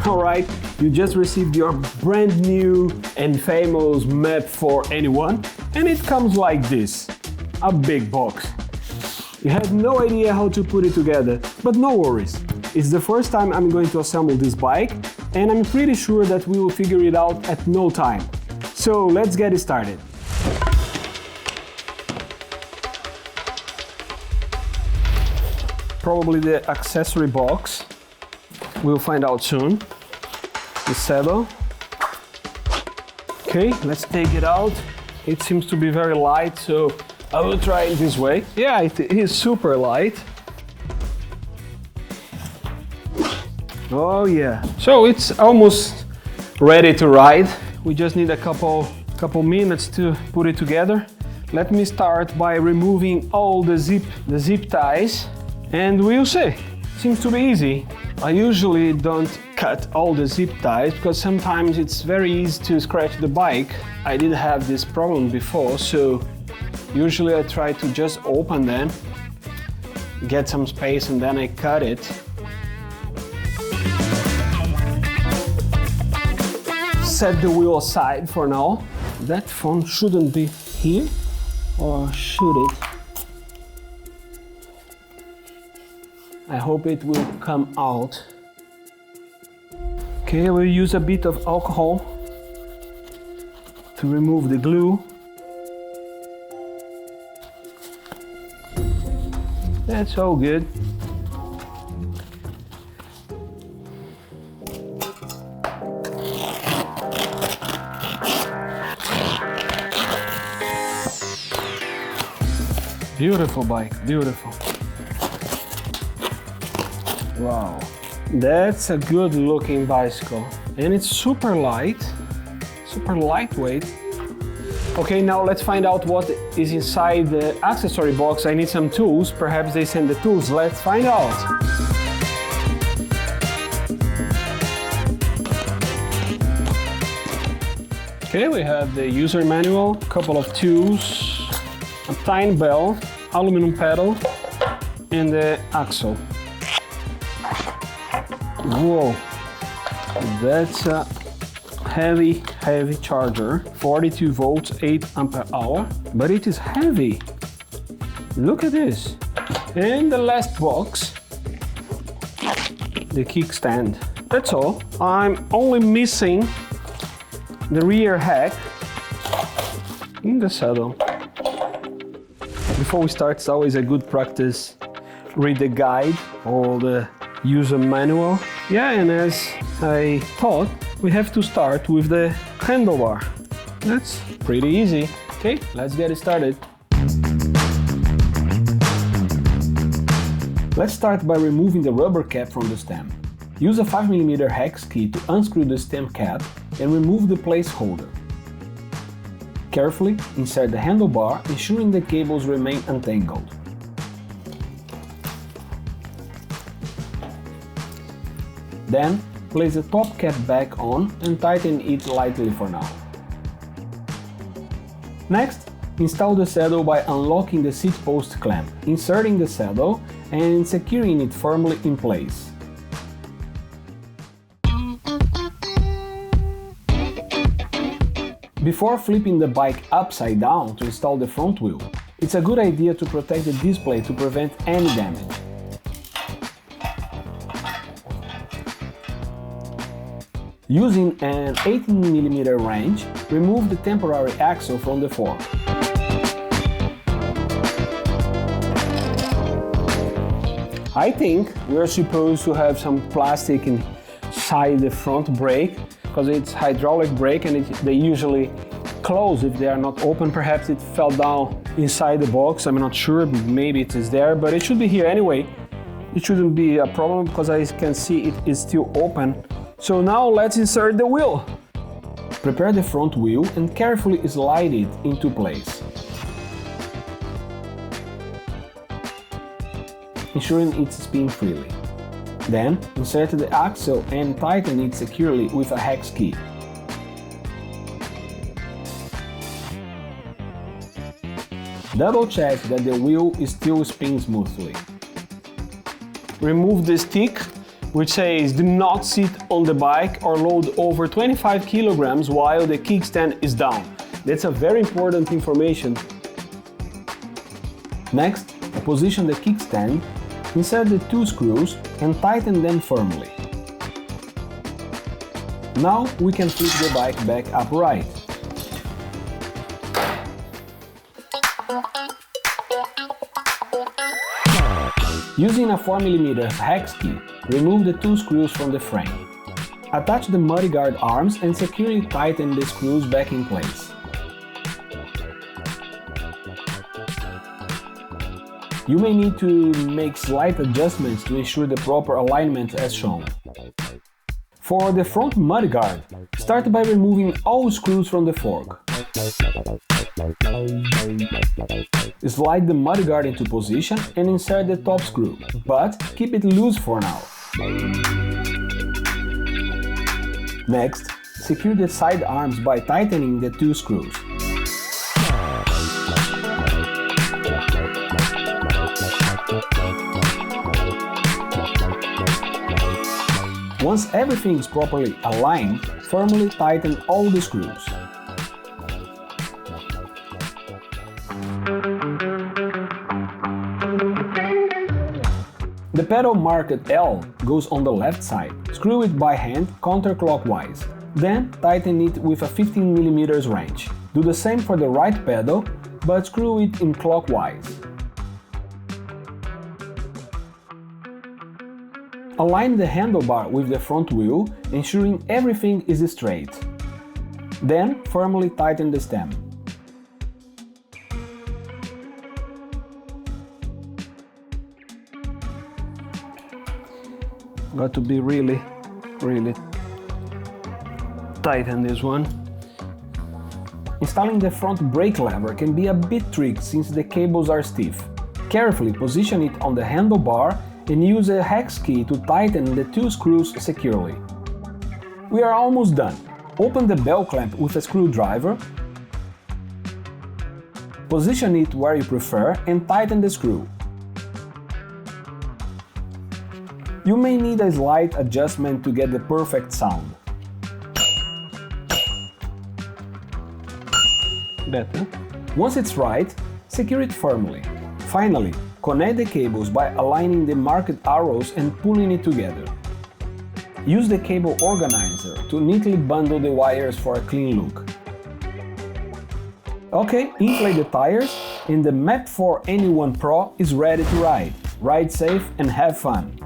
Alright, you just received your brand new and famous map for N1, and it comes like this, a big box. You had no idea how to put it together, but no worries. It's the first time I'm going to assemble this bike, and I'm pretty sure that we will figure it out at no time. So let's get started. Probably the accessory box. We'll find out soon. The saddle. Okay, let's take it out. It seems to be very light, so I will try it this way. Yeah, it is super light. Oh yeah. So it's almost ready to ride. We just need a couple minutes to put it together. Let me start by removing all the zip ties, and we'll see. Seems to be easy. I usually don't cut all the zip ties because sometimes it's very easy to scratch the bike. I did have this problem before, so usually I try to just open them, get some space, and then I cut it. Set the wheel aside for now. That phone shouldn't be here, or should it? I hope it will come out. Okay, we'll use a bit of alcohol to remove the glue. That's all good. Beautiful bike, beautiful. Wow, that's a good looking bicycle. And it's super light, super lightweight. Okay, now let's find out what is inside the accessory box. I need some tools, perhaps they send the tools. Let's find out. Okay, we have the user manual, a couple of tools, a tiny bell, aluminum pedal, and the axle. Whoa, that's a heavy charger, 42 volts, 8 ampere hour, but it is heavy. Look at this. And the last box, the kickstand. That's all. I'm only missing the rear hack in the saddle. Before we start, it's always a good practice. Read the guide or the user manual. Yeah, and as I thought, we have to start with the handlebar. That's pretty easy. Okay, let's get it started. Let's start by removing the rubber cap from the stem. Use a 5mm hex key to unscrew the stem cap and remove the placeholder. Carefully insert the handlebar, ensuring the cables remain untangled. Then, place the top cap back on and tighten it lightly for now. Next, install the saddle by unlocking the seat post clamp, inserting the saddle and securing it firmly in place. Before flipping the bike upside down to install the front wheel, it's a good idea to protect the display to prevent any damage. Using an 18mm wrench, remove the temporary axle from the fork. I think we're supposed to have some plastic inside the front brake, because it's hydraulic brake and they usually close if they are not open. Perhaps it fell down inside the box, I'm not sure, maybe it is there, but it should be here anyway. It shouldn't be a problem because I can see it is still open. So now let's insert the wheel. Prepare the front wheel and carefully slide it into place, ensuring it spins freely. Then insert the axle and tighten it securely with a hex key. Double check that the wheel still spins smoothly. Remove the stick which says do not sit on the bike or load over 25 kilograms while the kickstand is down. That's a very important information. Next, position the kickstand, insert the 2 screws and tighten them firmly. Now we can flip the bike back upright. Using a 4mm hex key, remove the 2 screws from the frame. Attach the mudguard arms and securely tighten the screws back in place. You may need to make slight adjustments to ensure the proper alignment as shown. For the front mudguard, start by removing all screws from the fork. Slide the mudguard into position and insert the top screw, but keep it loose for now. Next, secure the side arms by tightening the 2 screws. Once everything is properly aligned, firmly tighten all the screws. The pedal marked L goes on the left side. Screw it by hand counterclockwise. Then tighten it with a 15mm wrench. Do the same for the right pedal, but screw it in clockwise. Align the handlebar with the front wheel, ensuring everything is straight. Then firmly tighten the stem. Got to be really tight on this one. Installing the front brake lever can be a bit tricky since the cables are stiff. Carefully position it on the handlebar and use a hex key to tighten the 2 screws securely. We are almost done. Open the bell clamp with a screwdriver, position it where you prefer and tighten the screw. You may need a slight adjustment to get the perfect sound. Better. Once it's right, secure it firmly. Finally, connect the cables by aligning the marked arrows and pulling it together. Use the cable organizer to neatly bundle the wires for a clean look. Okay, inflate the tires and the Engwe N1 Pro is ready to ride. Ride safe and have fun!